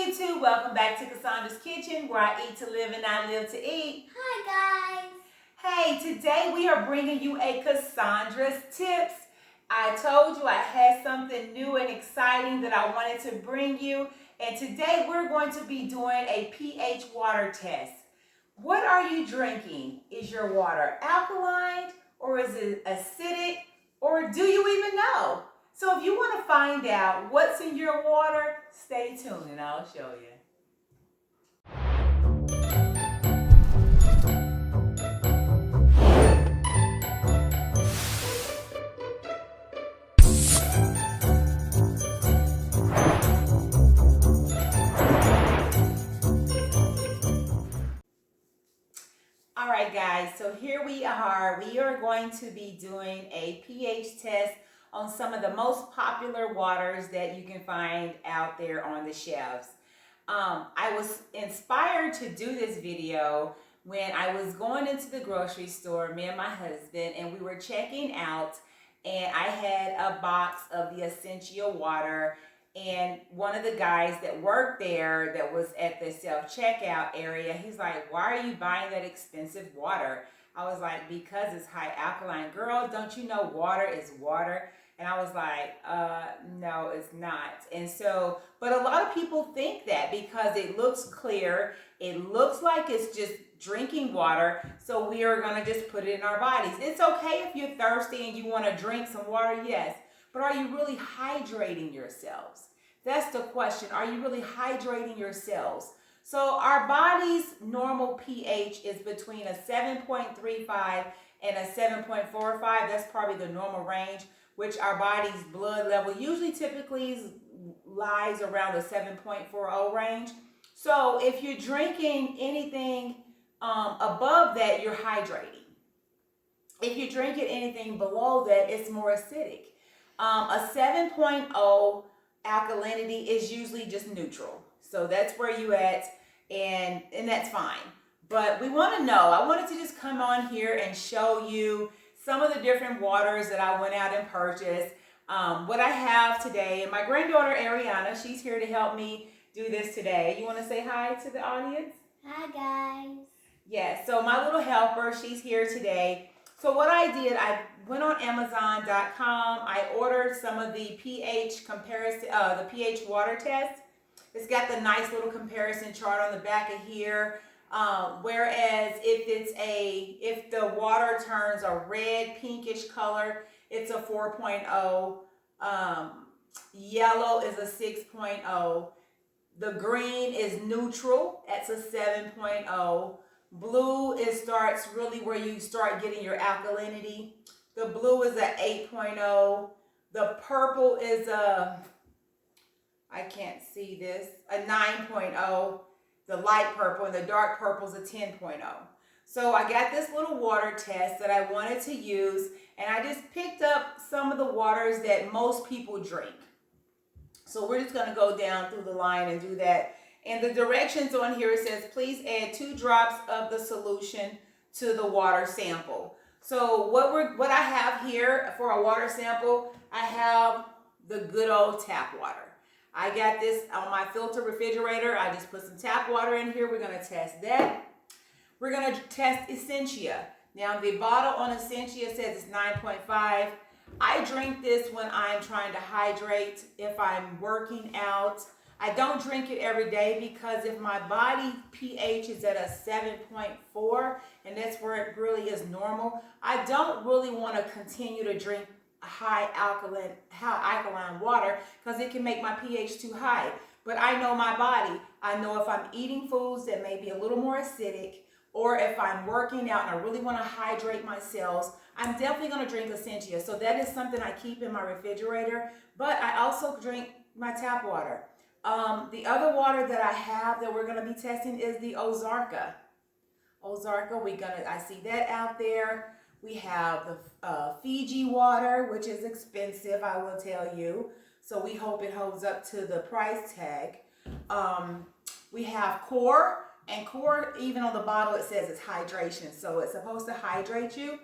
YouTube, welcome back to Kasondra's Kitchen, where I eat to live and I live to eat. Hi guys! Hey, today we are bringing you a Kasondra's Tips. I told you I had something new and exciting that I wanted to bring you, and today we're going to be doing a pH water test. What are you drinking? Is your water alkaline, or is it acidic, or do you even know? So if you want to find out what's in your water, stay tuned and I'll show you. All right, guys, so here we are. We are going to be doing a pH test on some of the most popular waters that you can find out there on the shelves. I was inspired to do this video when I was going into the grocery store, me and my husband, and we were checking out, and I had a box of the Essential water, and one of the guys that worked there that was at the self-checkout area, he's like, "Why are you buying that expensive water?" I was like, "Because it's high alkaline." "Girl, don't you know water is water?" And I was like, no, it's not. And so, but a lot of people think that because it looks clear, it looks like it's just drinking water, so we are gonna just put it in our bodies. It's okay if you're thirsty and you wanna drink some water, yes, but are you really hydrating yourselves? That's the question. Are you really hydrating yourselves? So our body's normal pH is between a 7.35 and a 7.45. That's probably the normal range, which our body's blood level usually typically lies around the 7.40 range. So if you're drinking anything above that, you're hydrating. If you're drinking anything below that, it's more acidic. A 7.0 alkalinity is usually just neutral. So that's where you at, and that's fine. But we want to know, I wanted to just come on here and show you some of the different waters that I went out and purchased. What I have today, and my granddaughter Ariana, she's here to help me do this today. You want to say hi to the audience? Hi guys! Yes, so my little helper, she's here today. So what I did, I went on Amazon.com. I ordered some of the pH comparison, the pH water test. It's got the nice little comparison chart on the back of here. Whereas if the water turns a red pinkish color, it's a 4.0. Yellow is a 6.0. The green is neutral, that's a 7.0. Blue starts really where you start getting your alkalinity. The blue is a 8.0. The purple is I can't see this, a 9.0. The light purple, and the dark purple is a 10.0. So I got this little water test that I wanted to use, and I just picked up some of the waters that most people drink. So we're just going to go down through the line and do that. And the directions on here, it says, please add 2 drops of the solution to the water sample. So what I have here for a water sample, I have the good old tap water. I got this on my filter refrigerator. I just put some tap water in here. We're going to test that. We're going to test Essentia. Now, the bottle on Essentia says it's 9.5. I drink this when I'm trying to hydrate, if I'm working out. I don't drink it every day because if my body pH is at a 7.4, and that's where it really is normal, I don't really want to continue to drink high alkaline water because it can make my pH too high. But I know my body. I know if I'm eating foods that may be a little more acidic, or if I'm working out and I really want to hydrate my cells, I'm definitely going to drink Essentia. So that is something I keep in my refrigerator. But I also drink my tap water. The other water that I have that we're going to be testing is the Ozarka. I see that out there. We have the Fiji water, which is expensive, I will tell you. So we hope it holds up to the price tag. We have Core, and Core, even on the bottle, it says it's hydration. So it's supposed to hydrate you.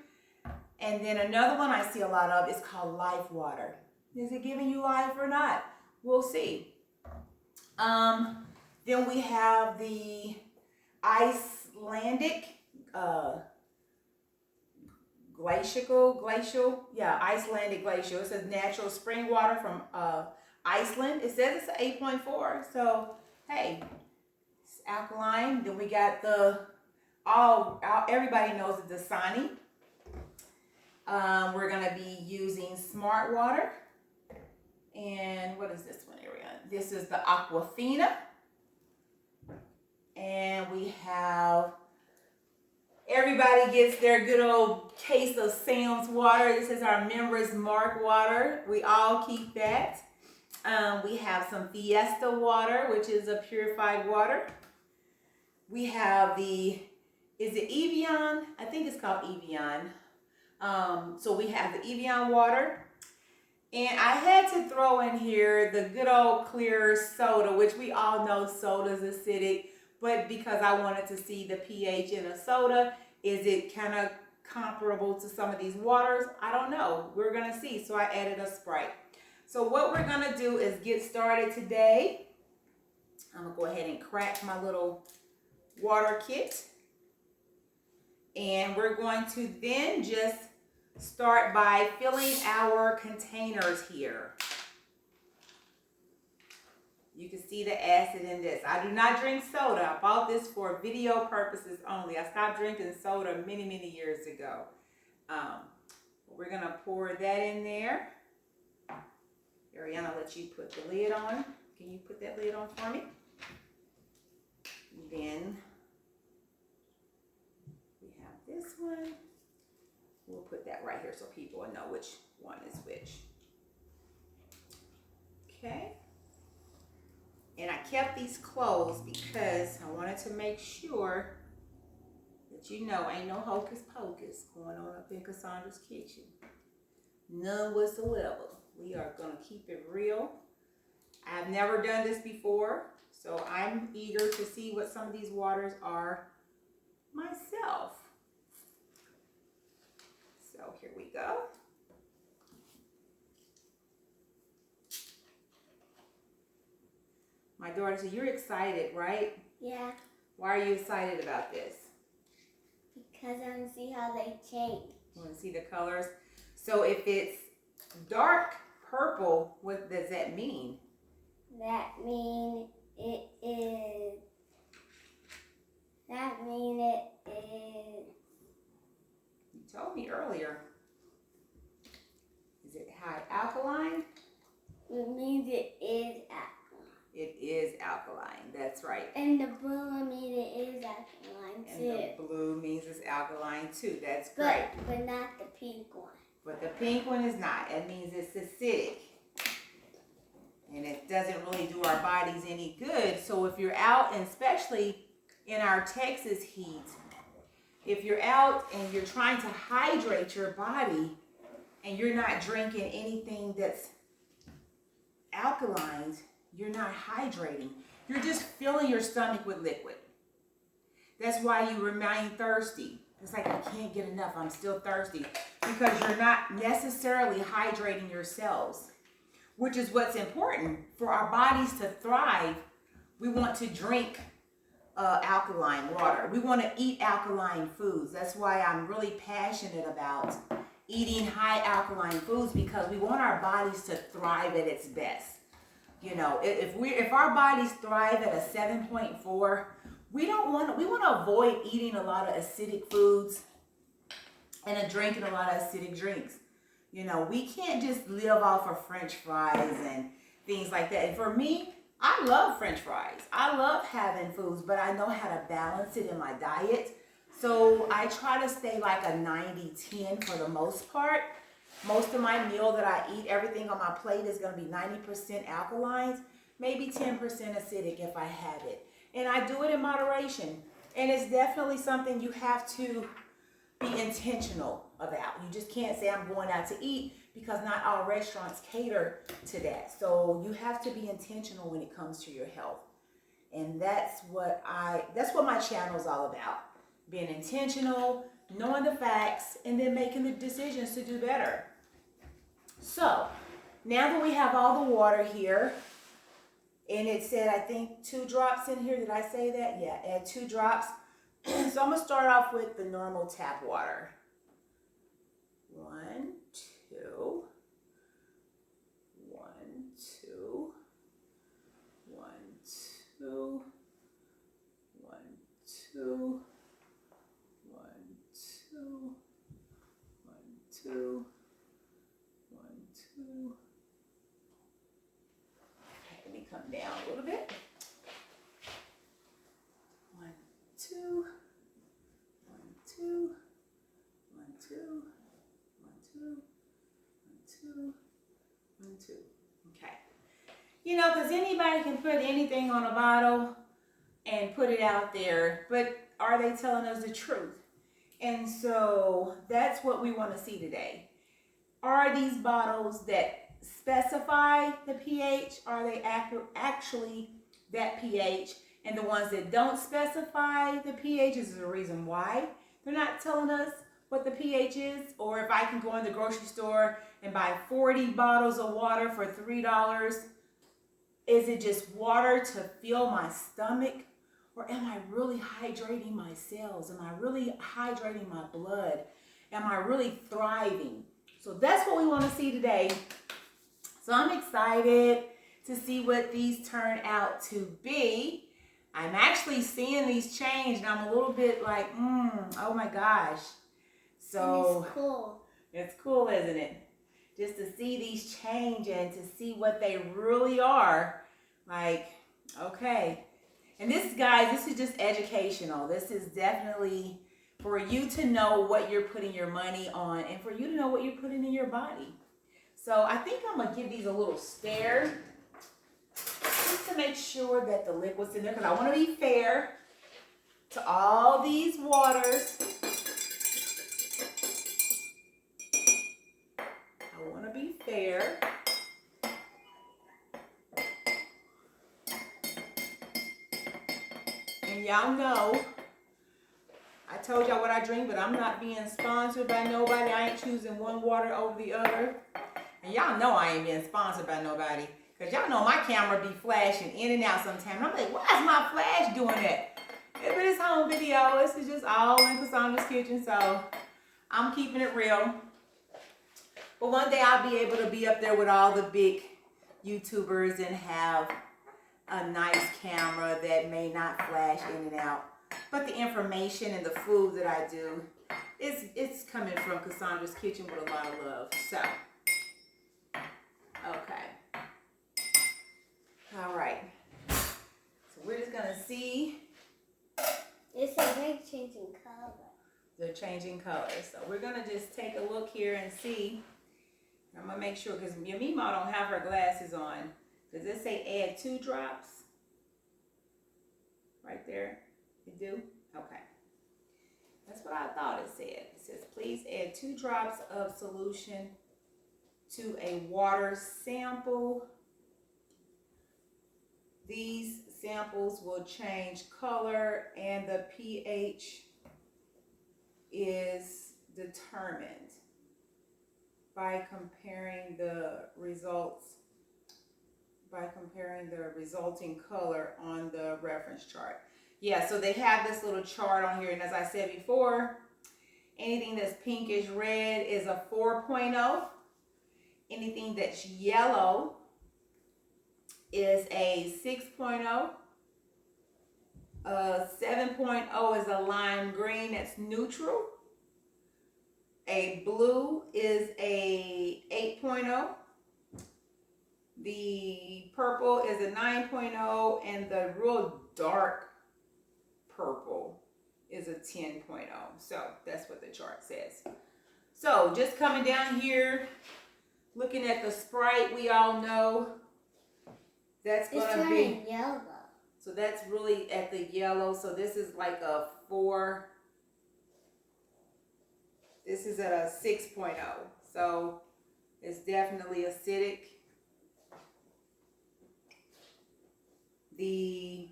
And then another one I see a lot of is called Life Water. Is it giving you life or not? We'll see. Then we have the Icelandic Icelandic glacial. It says natural spring water from Iceland. It says it's 8.4. So hey, it's alkaline. Then we got the everybody knows the Dasani. We're gonna be using smart water. And what is this one area? This is the Aquafina. And we have, everybody gets their good old case of Sam's water. This is our Members Mark water. We all keep that. We have some Fiesta water, which is a purified water. We have is it Evian? I think it's called Evian. So we have the Evian water. And I had to throw in here the good old clear soda, which we all know soda is acidic. But because I wanted to see the pH in a soda, is it kind of comparable to some of these waters? I don't know. We're going to see. So I added a Sprite. So what we're going to do is get started today. I'm going to go ahead and crack my little water kit. And we're going to then just start by filling our containers here. You can see the acid in this. I do not drink soda. I bought this for video purposes only. I stopped drinking soda many, many years ago. We're going to pour that in there. Ariana, I'll let you put the lid on. Can you put that lid on for me? And then we have this one. We'll put that right here so people will know which one is which. Okay. And I kept these closed because I wanted to make sure that you know ain't no hocus pocus going on up in Kasondra's kitchen. None whatsoever. We are going to keep it real. I've never done this before, so I'm eager to see what some of these waters are myself. So here we go. My daughter said, you're excited, right? Yeah. Why are you excited about this? Because I want to see how they change. You want to see the colors? So if it's dark purple, what does that mean? That means it is. You told me earlier. Is it high alkaline? It means it is alkaline. It is alkaline. That's right. And the blue means it is alkaline too. And the blue means it's alkaline too. That's great. But not the pink one. But the pink one is not. It means it's acidic. And it doesn't really do our bodies any good. So if you're out, and especially in our Texas heat, if you're out and you're trying to hydrate your body and you're not drinking anything that's alkaline, you're not hydrating. You're just filling your stomach with liquid. That's why you remain thirsty. It's like, I can't get enough. I'm still thirsty. Because you're not necessarily hydrating your cells, which is what's important. For our bodies to thrive, we want to drink alkaline water. We want to eat alkaline foods. That's why I'm really passionate about eating high alkaline foods, because we want our bodies to thrive at its best. You know, if our bodies thrive at a 7.4, we want to avoid eating a lot of acidic foods and drinking a lot of acidic drinks. You know, we can't just live off of French fries and things like that. And for me, I love French fries. I love having foods, but I know how to balance it in my diet. So I try to stay like a 90-10 for the most part. Most of my meal that I eat, everything on my plate is going to be 90% alkalines, maybe 10% acidic if I have it. And I do it in moderation. And it's definitely something you have to be intentional about. You just can't say I'm going out to eat, because not all restaurants cater to that. So you have to be intentional when it comes to your health. And that's what my channel is all about. Being intentional, knowing the facts, and then making the decisions to do better. So now that we have all the water here, And it said, I think 2 drops in here. Did I say that? Yeah, add 2 drops. So I'm going to start off with the normal tap water. 1, 2. 1, 2. 1, 2. 1, 2. 1, 2. 1, 2. 1, 2. Okay, let me come down a little bit. 1, 2. 1, 2. 1, 2. 1, 2. 1, 2. 1, 2. Okay. You know, because anybody can put anything on a bottle and put it out there, but are they telling us the truth? And so that's what we want to see today. Are these bottles that specify the pH, are they actually that pH? And the ones that don't specify the pH is the reason why they're not telling us what the pH is. Or if I can go in the grocery store and buy 40 bottles of water for $3, is it just water to fill my stomach? Or am I really hydrating my cells? Am I really hydrating my blood? Am I really thriving? So that's what we want to see today. So I'm excited to see what these turn out to be. I'm actually seeing these change and I'm a little bit like, oh my gosh. So And it's cool. It's cool, isn't it? Just to see these change and to see what they really are. Like, okay. And this, guys, this is just educational. This is definitely for you to know what you're putting your money on and for you to know what you're putting in your body. So I think I'm going to give these a little stir just to make sure that the liquid's in there because I want to be fair to all these waters. I want to be fair. And y'all know, I told y'all what I drink, but I'm not being sponsored by nobody. I ain't choosing one water over the other. And y'all know I ain't being sponsored by nobody. Because y'all know my camera be flashing in and out sometimes. And I'm like, why is my flash doing that? If it is home video, this is just all in Kasondra's kitchen. So I'm keeping it real. But one day I'll be able to be up there with all the big YouTubers and have a nice camera that may not flash in and out. But the information and the food that I do, it's coming from Kasondra's kitchen with a lot of love. So, okay. All right. So we're just going to see. It's like changing color. They're changing colors. So we're going to just take a look here and see. I'm going to make sure, because your Mima don't have her glasses on. Does it say add 2 drops? Right there? It do? Okay. That's what I thought it said. It says, please add 2 drops of solution to a water sample. These samples will change color and the pH is determined by comparing the resulting color on the reference chart. Yeah, so they have this little chart on here, and as I said before, anything that's pinkish red is a 4.0. Anything that's yellow is a 6.0. 7.0 is a lime green, that's neutral. A blue is a 8.0. The purple is a 9.0, and the real dark purple is a 10.0. So that's what the chart says. So just coming down here, looking at the Sprite, we all know that's going to be yellow. So that's really at the yellow. So this is like a 4. This is at a 6.0. So it's definitely acidic. The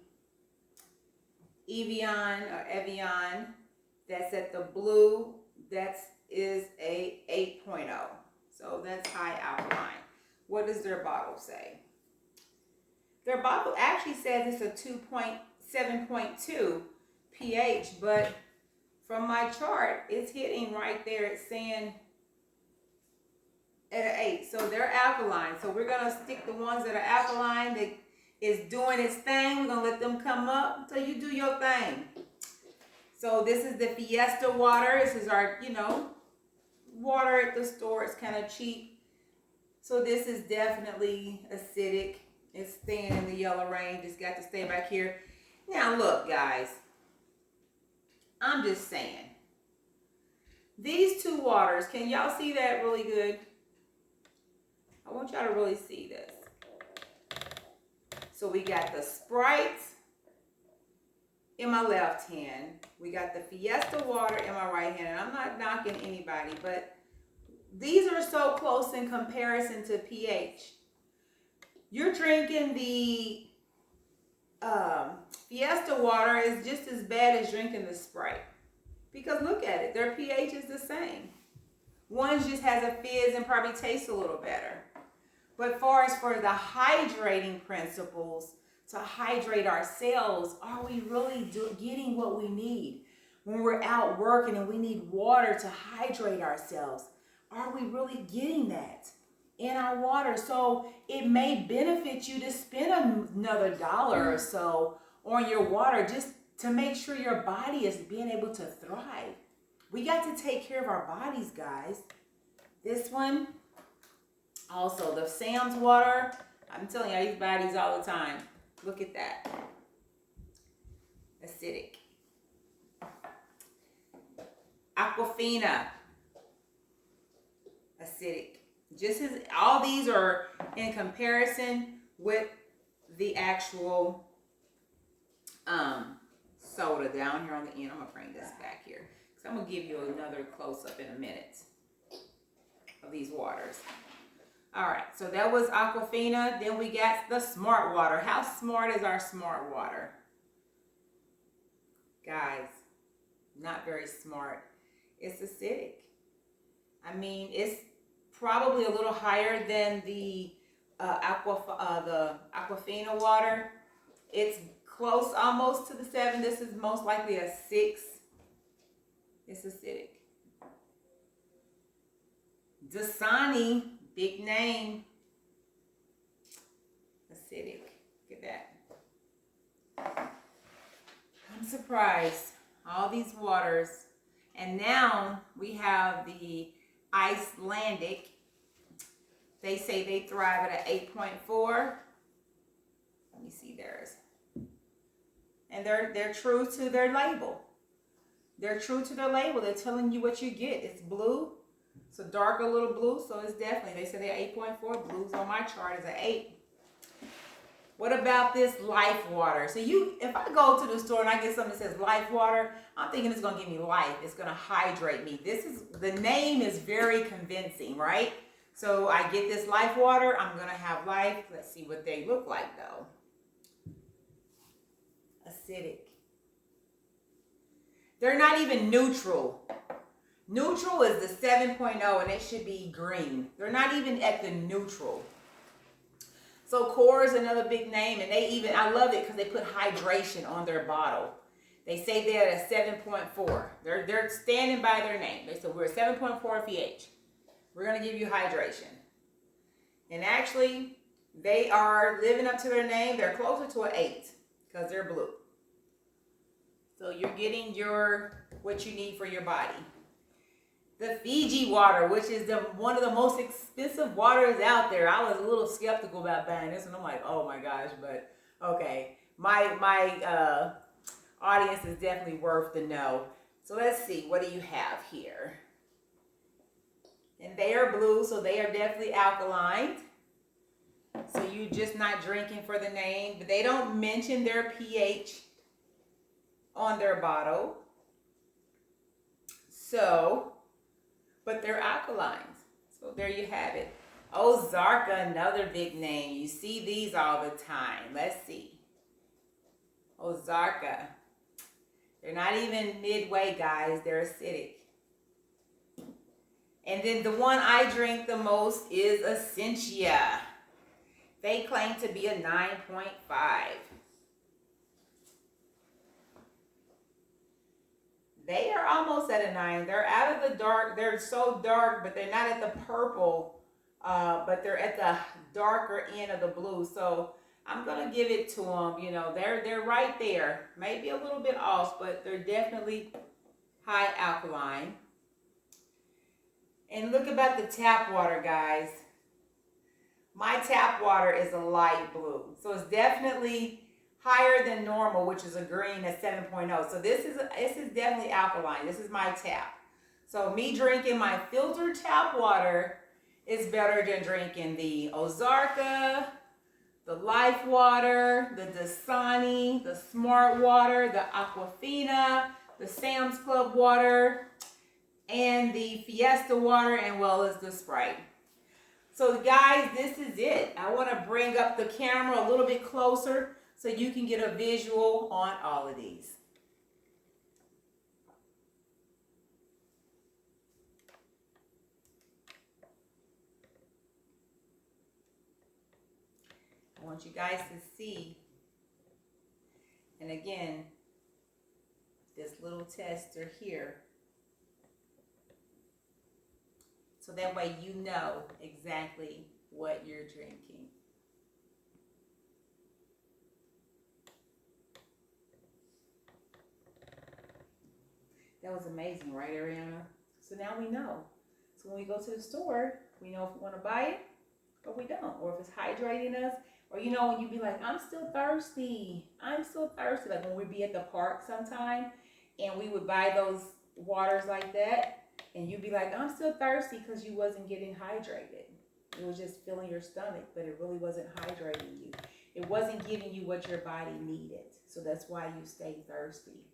Evian, that's at the blue, that is a 8.0. So that's high alkaline. What does their bottle say? Their bottle actually says it's a 7.2 pH, but from my chart, it's hitting right there. It's saying at an 8. So they're alkaline. So we're going to stick the ones that are alkaline, that is doing its thing. We're going to let them come up until you do your thing. So this is the Fiesta water. This is our, water at the store. It's kind of cheap. So this is definitely acidic. It's staying in the yellow range. It's got to stay back here. Now look, guys. I'm just saying. These two waters, can y'all see that really good? I want y'all to really see this. So we got the Sprite in my left hand. We got the Fiesta water in my right hand. And I'm not knocking anybody, but these are so close in comparison to pH. You're drinking the Fiesta water is just as bad as drinking the Sprite. Because look at it, their pH is the same. One just has a fizz and probably tastes a little better. But for the hydrating principles, to hydrate our cells, are we really getting what we need? When we're out working and we need water to hydrate ourselves, are we really getting that in our water? So it may benefit you to spend another $1 or so on your water just to make sure your body is being able to thrive. We got to take care of our bodies, guys. This one, also the Sam's water. I'm telling you, I use bodies all the time. Look at that. Acidic. Aquafina. Acidic. Just as all these are in comparison with the actual soda down here on the end. I'm gonna bring this back here because I'm gonna give you another close-up in a minute of these waters. All right, so that was Aquafina. Then we got the Smart Water. How smart is our Smart Water? Guys, not very smart. It's acidic. I mean, it's probably a little higher than the Aquafina water. It's close almost to the 7. This is most likely a 6. It's acidic. Dasani, big name. Acidic. Look at that. I'm surprised. All these waters. And now we have the Icelandic. They say they thrive at an 8.4. Let me see theirs. And they're true to their label. They're true to their label. They're telling you what you get. It's blue. It's a darker little blue, so it's definitely, they say they're 8.4. Blues on my chart is an 8. What about this Life Water? So if I go to the store and I get something that says Life Water, I'm thinking it's gonna give me life. It's gonna hydrate me. The name is very convincing, right? So I get this Life Water, I'm gonna have life. Let's see what they look like though. Acidic. They're not even neutral. Neutral is the 7.0 and it should be green. They're not even at the neutral. So Core is another big name, and I love it because they put hydration on their bottle. They say they're at a 7.4. They're standing by their name. They said we're at 7.4 pH. We're going to give you hydration. And actually, they are living up to their name. They're closer to an 8 because they're blue. So you're getting what you need for your body. The Fiji water, which is one of the most expensive waters out there. I was a little skeptical about buying this, and I'm like, oh my gosh, but okay. My audience is definitely worth the know. So let's see, what do you have here? And they are blue, so they are definitely alkaline. So you're just not drinking for the name, but they don't mention their pH on their bottle. So, but they're alkalines. So there you have it. Ozarka, another big name. You see these all the time. Let's see. Ozarka. They're not even midway, guys. They're acidic. And then the one I drink the most is Essentia. They claim to be a 9.5. They are almost at a 9. They're out of the dark. They're so dark, but they're not at the purple, but they're at the darker end of the blue. So I'm gonna give it to them. You know, they're right there. Maybe a little bit off, but they're definitely high alkaline. And look about the tap water, guys. My tap water is a light blue, so it's definitely higher than normal, which is a green at 7.0. So this is definitely alkaline. This is my tap. So me drinking my filtered tap water is better than drinking the Ozarka, the Life Water, the Dasani, the Smart Water, the Aquafina, the Sam's Club water, and the Fiesta water, and well as the Sprite. So guys, this is it. I want to bring up the camera a little bit closer so you can get a visual on all of these. I want you guys to see, and again, this little tester here. So that way you know exactly what you're drinking. That was amazing, right, Ariana? So now we know. So when we go to the store, we know if we want to buy it or we don't, or if it's hydrating us, or you know when you be like, I'm still thirsty. I'm still thirsty. Like when we'd be at the park sometime and we would buy those waters like that, and you'd be like, I'm still thirsty because you wasn't getting hydrated. It was just filling your stomach, but it really wasn't hydrating you. It wasn't giving you what your body needed. So that's why you stay thirsty.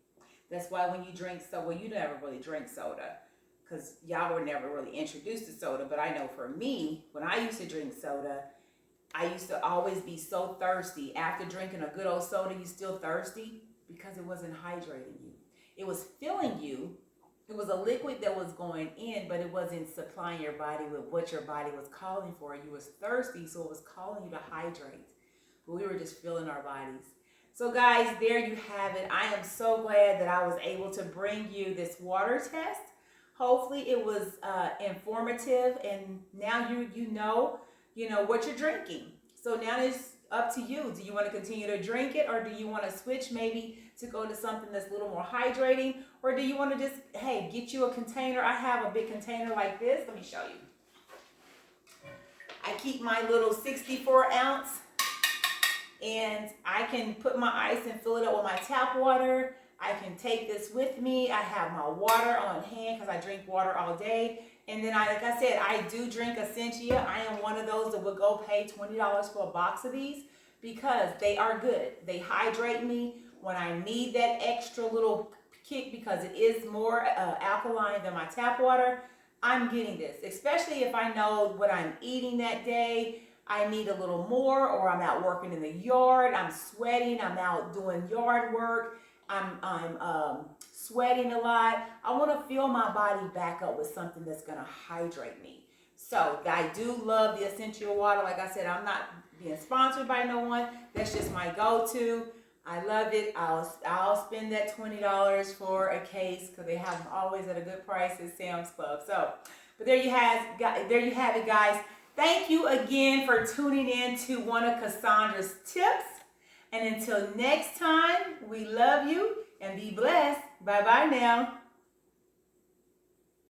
That's why when you drink soda, well, you never really drink soda because y'all were never really introduced to soda. But I know for me, when I used to drink soda, I used to always be so thirsty. After drinking a good old soda, you still thirsty because it wasn't hydrating you. It was filling you. It was a liquid that was going in, but it wasn't supplying your body with what your body was calling for. You was thirsty, so it was calling you to hydrate. But we were just filling our bodies. So guys, there you have it. I am so glad that I was able to bring you this water test. Hopefully it was informative, and now you know what you're drinking. So now it's up to you. Do you want to continue to drink it, or do you want to switch maybe to go to something that's a little more hydrating, or do you want to just, hey, get you a container? I have a big container like this. Let me show you. I keep my little 64 ounce, and I can put my ice and fill it up with my tap water. I can take this with me. I have my water on hand because I drink water all day. And then like I said, I do drink Essentia. I am one of those that would go pay $20 for a box of these because they are good. They hydrate me when I need that extra little kick because it is more alkaline than my tap water. I'm getting this, especially if I know what I'm eating that day. I need a little more, or I'm out working in the yard. I'm sweating. I'm out doing yard work. I'm sweating a lot. I want to fill my body back up with something that's going to hydrate me. So I do love the essential water. Like I said, I'm not being sponsored by no one. That's just my go-to. I love it. I'll spend that $20 for a case because they have them always at a good price at Sam's Club. So, but there you have it, guys. Thank you again for tuning in to one of Kasondra's tips. And until next time, we love you and be blessed. Bye-bye now.